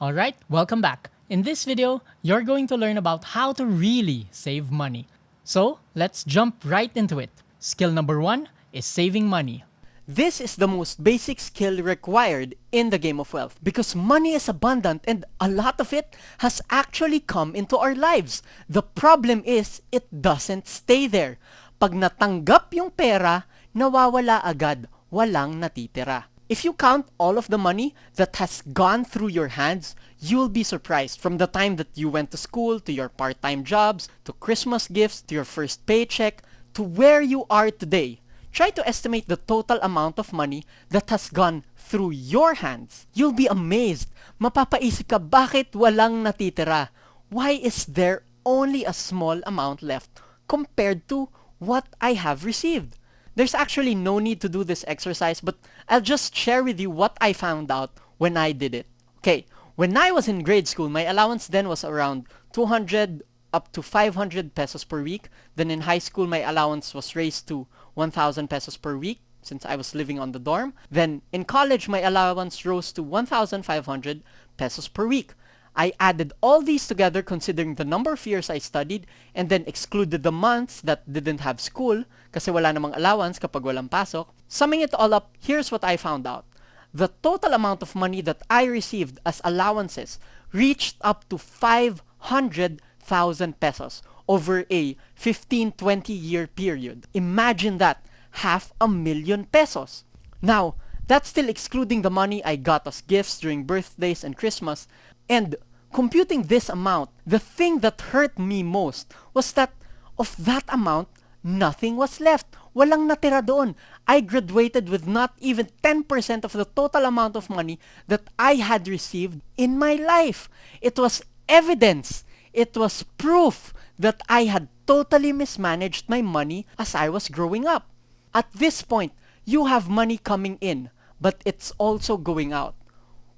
Alright, welcome back. In this video, you're going to learn about how to really save money. So, let's jump right into it. Skill number 1 is saving money. This is the most basic skill required in the game of wealth because money is abundant and a lot of it has actually come into our lives. The problem is, it doesn't stay there. Pag natanggap yung pera, nawawala agad, walang natitira. If you count all of the money that has gone through your hands, you'll be surprised from the time that you went to school, to your part-time jobs, to Christmas gifts, to your first paycheck, to where you are today. Try to estimate the total amount of money that has gone through your hands. You'll be amazed. Mapapaisip ka, bakit walang natitira? Why is there only a small amount left compared to what I have received? There's actually no need to do this exercise, but I'll just share with you what I found out when I did it. Okay, when I was in grade school, my allowance then was around 200 up to 500 pesos per week. Then in high school, my allowance was raised to 1,000 pesos per week since I was living on the dorm. Then in college, my allowance rose to 1,500 pesos per week. I added all these together considering the number of years I studied and then excluded the months that didn't have school kasi wala namang allowance kapag walang pasok. Summing it all up, here's what I found out. The total amount of money that I received as allowances reached up to 500,000 pesos over a 15-20 year period. Imagine that, 500,000 pesos. Now, that's still excluding the money I got as gifts during birthdays and Christmas. And computing this amount, the thing that hurt me most was that of that amount, nothing was left. Walang natira doon. I graduated with not even 10% of the total amount of money that I had received in my life. It was evidence. It was proof that I had totally mismanaged my money as I was growing up. At this point, you have money coming in, but it's also going out.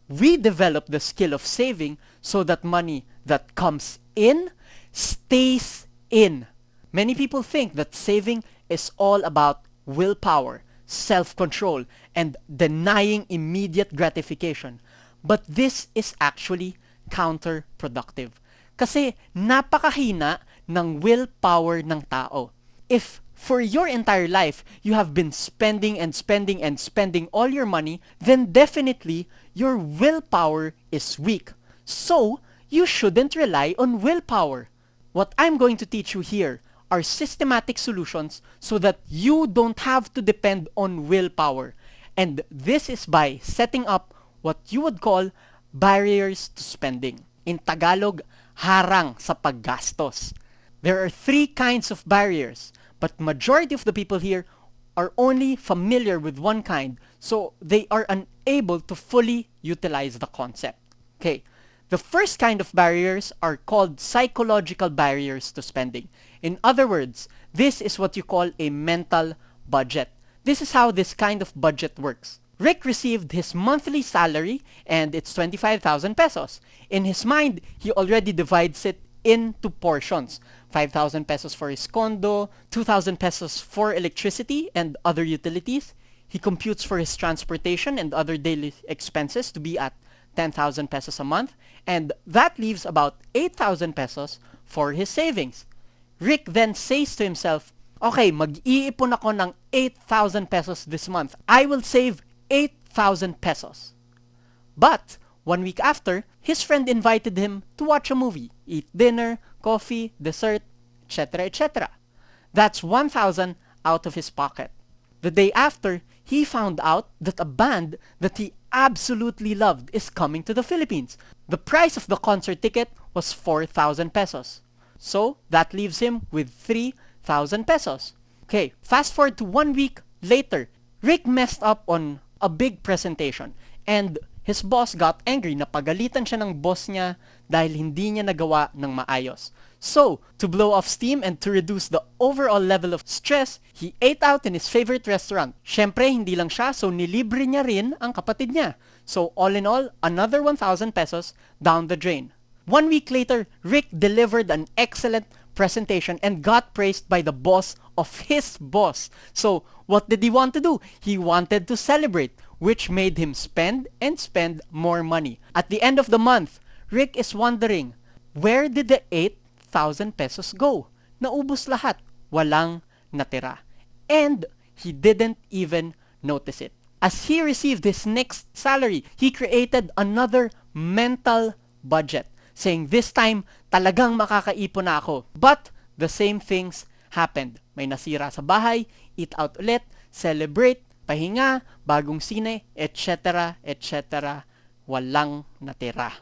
We develop the skill of saving so that money that comes in stays in. Many people think that saving is all about willpower, self-control, and denying immediate gratification. But this is actually counterproductive. Kasi napakahina ng willpower ng tao. If for your entire life, you have been spending and spending and spending all your money, then definitely your willpower is weak. So, you shouldn't rely on willpower. What I'm going to teach you here are systematic solutions so that you don't have to depend on willpower. And this is by setting up what you would call barriers to spending. In Tagalog, harang sa paggastos. There are 3 kinds of barriers, but majority of the people here are only familiar with one kind, so they are unable to fully utilize the concept. Okay, the first kind of barriers are called psychological barriers to spending. In other words, this is what you call a mental budget. This is how this kind of budget works. Rick received his monthly salary and it's 25,000 pesos. In his mind, he already divides it into portions. 5,000 pesos for his condo, 2,000 pesos for electricity and other utilities. He computes for his transportation and other daily expenses to be at 10,000 pesos a month. And that leaves about 8,000 pesos for his savings. Rick then says to himself, okay, mag-iipon ako ng 8,000 pesos this month. I will save 8,000 pesos. But 1 week after, his friend invited him to watch a movie, eat dinner, coffee, dessert, etc., etc. That's 1,000 out of his pocket. The day after, he found out that a band that he absolutely loved is coming to the Philippines. The price of the concert ticket was 4,000 pesos. So, that leaves him with 3,000 pesos. Okay, fast forward to 1 week later, Rick messed up on a big presentation and his boss got angry. Napagalitan siya ng boss niya dahil hindi niya nagawa ng maayos. So, to blow off steam and to reduce the overall level of stress, he ate out in his favorite restaurant. Syempre, hindi lang siya, so nilibre niya rin ang kapatid niya. So, all in all, another 1,000 pesos down the drain. 1 week later, Rick delivered an excellent presentation and got praised by the boss of his boss. So what did he want to do? He wanted to celebrate, which made him spend and spend more money. At the end of the month, Rick is wondering, where did the 8,000 pesos go? Naubos lahat. Walang natira. And he didn't even notice it. As he received his next salary, he created another mental budget, saying this time, talagang makakaipon na ako. But the same things happened. May nasira sa bahay, eat out ulit, celebrate, pahinga, bagong sine, etc., etc. Walang natira.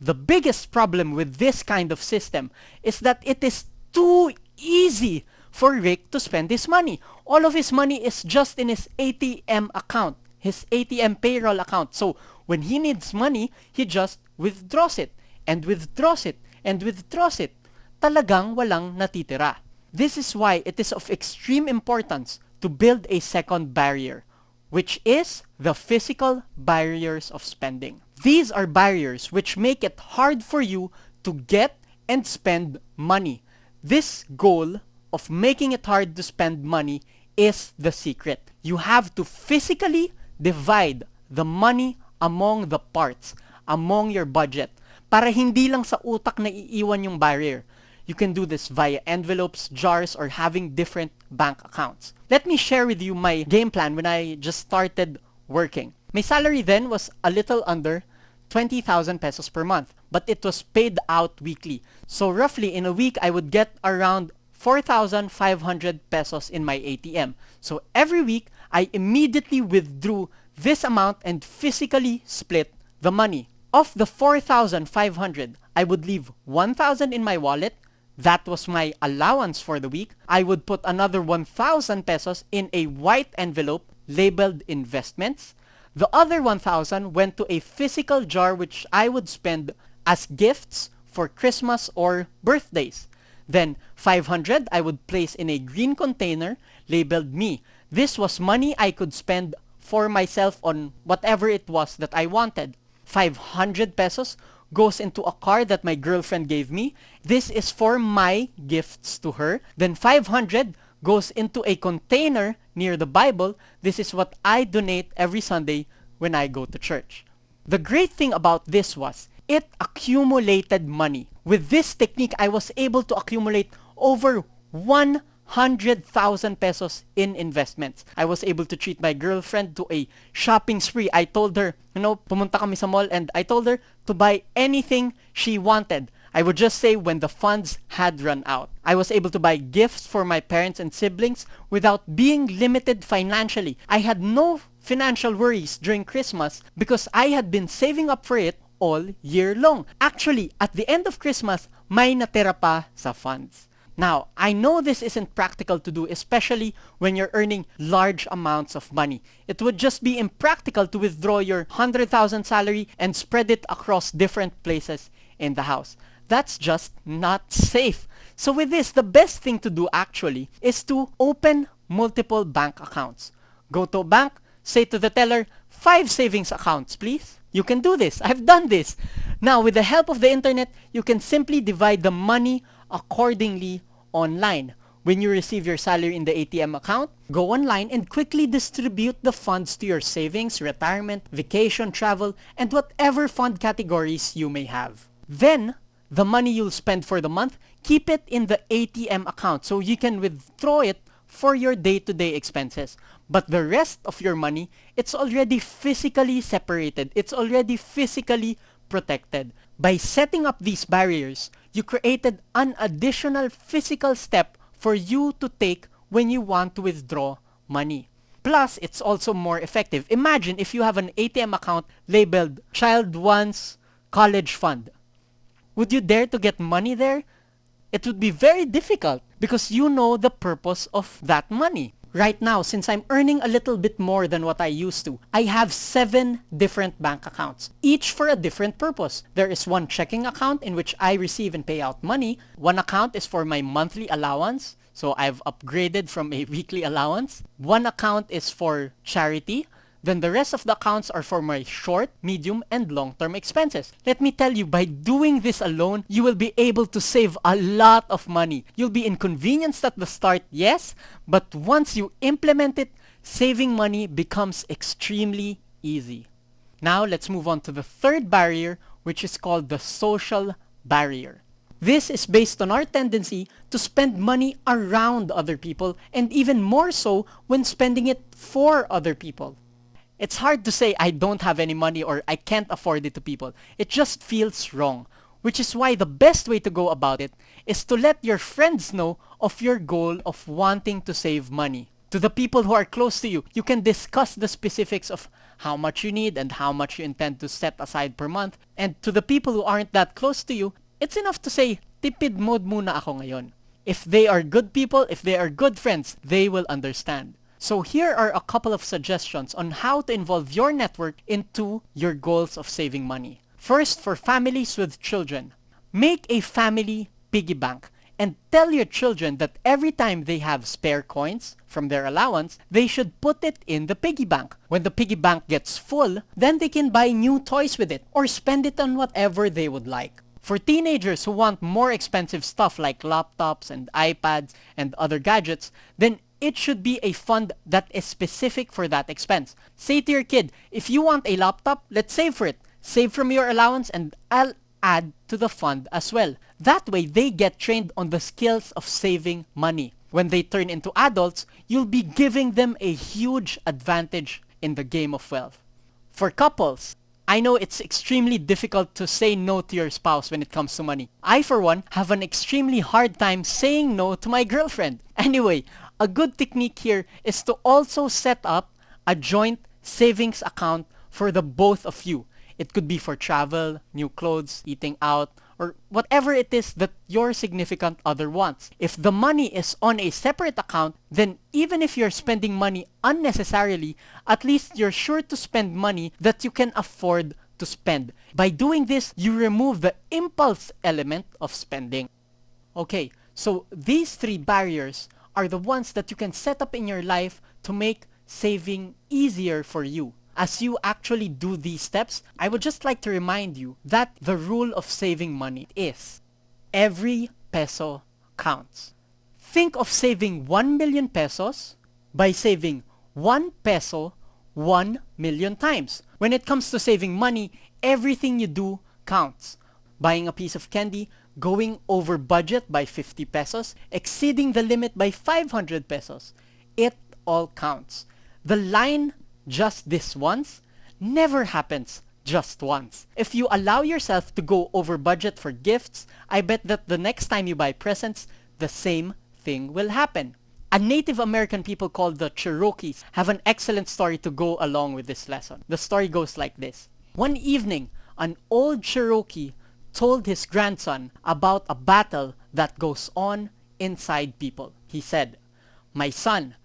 The biggest problem with this kind of system is that it is too easy for Rick to spend his money. All of his money is just in his ATM account, his ATM payroll account. So when he needs money, he just withdraws it, and withdraws it, and withdraws it. Talagang walang natitira. This is why it is of extreme importance to build a second barrier, which is the physical barriers of spending. These are barriers which make it hard for you to get and spend money. This goal of making it hard to spend money is the secret. You have to physically divide the money among the parts, among your budget, para hindi lang sa utak na iiwan yung barrier. You can do this via envelopes, jars, or having different bank accounts. Let me share with you my game plan when I just started working. My salary then was a little under 20,000 pesos per month, but it was paid out weekly. So roughly in a week, I would get around 4,500 pesos in my ATM. So every week, I immediately withdrew this amount and physically split the money. Of the 4,500, I would leave 1,000 in my wallet. That was my allowance for the week. I would put another 1,000 pesos in a white envelope labeled investments. The other 1,000 went to a physical jar which I would spend as gifts for Christmas or birthdays. Then 500 I would place in a green container labeled me. This was money I could spend for myself on whatever it was that I wanted. 500 pesos goes into a card that my girlfriend gave me. This is for my gifts to her. Then 500 goes into a container near the Bible. This is what I donate every Sunday when I go to church. The great thing about this was it accumulated money. With this technique, I was able to accumulate over 100,000 pesos in investments. I was able to treat my girlfriend to a shopping spree. I told her, pumunta kami sa mall, and I told her to buy anything she wanted. I would just say when the funds had run out. I was able to buy gifts for my parents and siblings without being limited financially. I had no financial worries during Christmas because I had been saving up for it all year long. Actually, at the end of Christmas, may natira pa sa funds. Now, I know this isn't practical to do, especially when you're earning large amounts of money. It would just be impractical to withdraw your 100,000 salary and spread it across different places in the house. That's just not safe. So with this, the best thing to do actually is to open multiple bank accounts. Go to a bank, say to the teller, 5 savings accounts, please. You can do this. I've done this. Now, with the help of the internet, you can simply divide the money accordingly online. When you receive your salary in the ATM account, go online and quickly distribute the funds to your savings, retirement, vacation, travel, and whatever fund categories you may have. Then, the money you'll spend for the month, keep it in the ATM account so you can withdraw it for your day-to-day expenses. But the rest of your money, it's already physically separated. It's already physically protected. By setting up these barriers, you created an additional physical step for you to take when you want to withdraw money. Plus, it's also more effective. Imagine if you have an ATM account labeled Child One's College Fund. Would you dare to get money there? It would be very difficult because you know the purpose of that money. Right now, since I'm earning a little bit more than what I used to, I have 7 different bank accounts, each for a different purpose. There is one checking account in which I receive and pay out money. One account is for my monthly allowance, so I've upgraded from a weekly allowance. One account is for charity. Then the rest of the accounts are for my short, medium, and long-term expenses. Let me tell you, by doing this alone, you will be able to save a lot of money. You'll be inconvenienced at the start, yes, but once you implement it, saving money becomes extremely easy. Now let's move on to the third barrier, which is called the social barrier. This is based on our tendency to spend money around other people, and even more so when spending it for other people. It's hard to say I don't have any money or I can't afford it to people. It just feels wrong, which is why the best way to go about it is to let your friends know of your goal of wanting to save money. To the people who are close to you, you can discuss the specifics of how much you need and how much you intend to set aside per month. And to the people who aren't that close to you, it's enough to say, tipid mode muna ako ngayon. If they are good people, if they are good friends, they will understand. So here are a couple of suggestions on how to involve your network into your goals of saving money. First, for families with children, make a family piggy bank and tell your children that every time they have spare coins from their allowance, they should put it in the piggy bank. When the piggy bank gets full, then they can buy new toys with it or spend it on whatever they would like. For teenagers who want more expensive stuff like laptops and iPads and other gadgets, then it should be a fund that is specific for that expense. Say to your kid, if you want a laptop, let's save for it. Save from your allowance and I'll add to the fund as well. That way, they get trained on the skills of saving money. When they turn into adults, you'll be giving them a huge advantage in the game of wealth. For couples, I know it's extremely difficult to say no to your spouse when it comes to money. I, for one, have an extremely hard time saying no to my girlfriend. Anyway, a good technique here is to also set up a joint savings account for the both of you. It could be for travel, new clothes, eating out, or whatever it is that your significant other wants. If the money is on a separate account, then even if you're spending money unnecessarily, at least you're sure to spend money that you can afford to spend. By doing this, you remove the impulse element of spending. Okay, so these three barriers are the ones that you can set up in your life to make saving easier for you. As you actually do these steps, I would just like to remind you that the rule of saving money is every peso counts. Think of saving 1 million pesos by saving 1 peso 1 million times. When it comes to saving money, everything you do counts. Buying a piece of candy, going over budget by 50 pesos, exceeding the limit by 500 pesos. It all counts. The line just this once never happens just once. If you allow yourself to go over budget for gifts, I bet that the next time you buy presents, the same thing will happen. A Native American people called the Cherokees have an excellent story to go along with this lesson. The story goes like this. One evening, an old Cherokee told his grandson about a battle that goes on inside people. He said, "My son,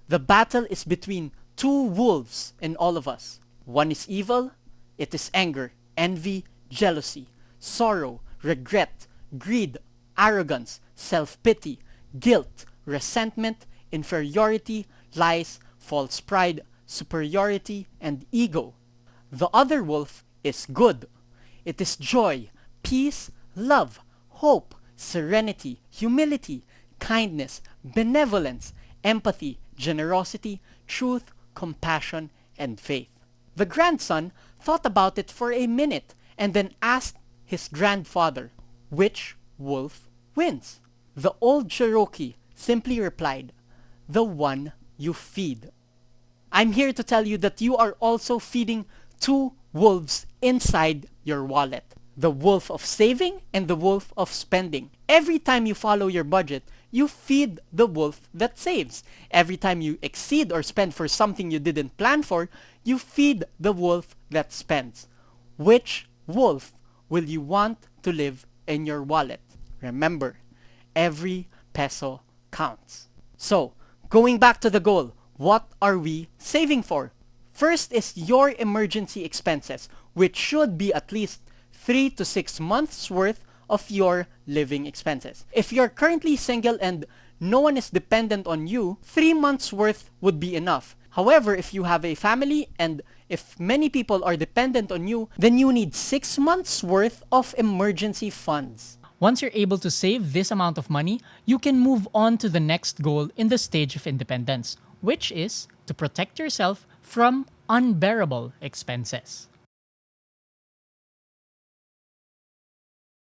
the battle is between two wolves in all of us. One is evil, it is anger, envy, jealousy, sorrow, regret, greed, arrogance, self-pity, guilt, resentment, inferiority, lies, false pride, superiority, and ego. The other wolf is good. It is joy, peace, love, hope, serenity, humility, kindness, benevolence, empathy, generosity, truth, compassion, and faith." The grandson thought about it for a minute and then asked his grandfather, "Which wolf wins?" The old Cherokee simply replied, "The one you feed." I'm here to tell you that you are also feeding two wolves inside your wallet. The wolf of saving and the wolf of spending. Every time you follow your budget, you feed the wolf that saves. Every time you exceed or spend for something you didn't plan for, you feed the wolf that spends. Which wolf will you want to live in your wallet? Remember, every peso counts. So, going back to the goal, what are we saving for? First is your emergency expenses, which should be at least 3 to 6 months worth of your living expenses. If you're currently single and no one is dependent on you, 3 months worth would be enough. However, if you have a family and if many people are dependent on you, then you need 6 months worth of emergency funds. Once you're able to save this amount of money, you can move on to the next goal in the stage of independence, which is to protect yourself from unbearable expenses.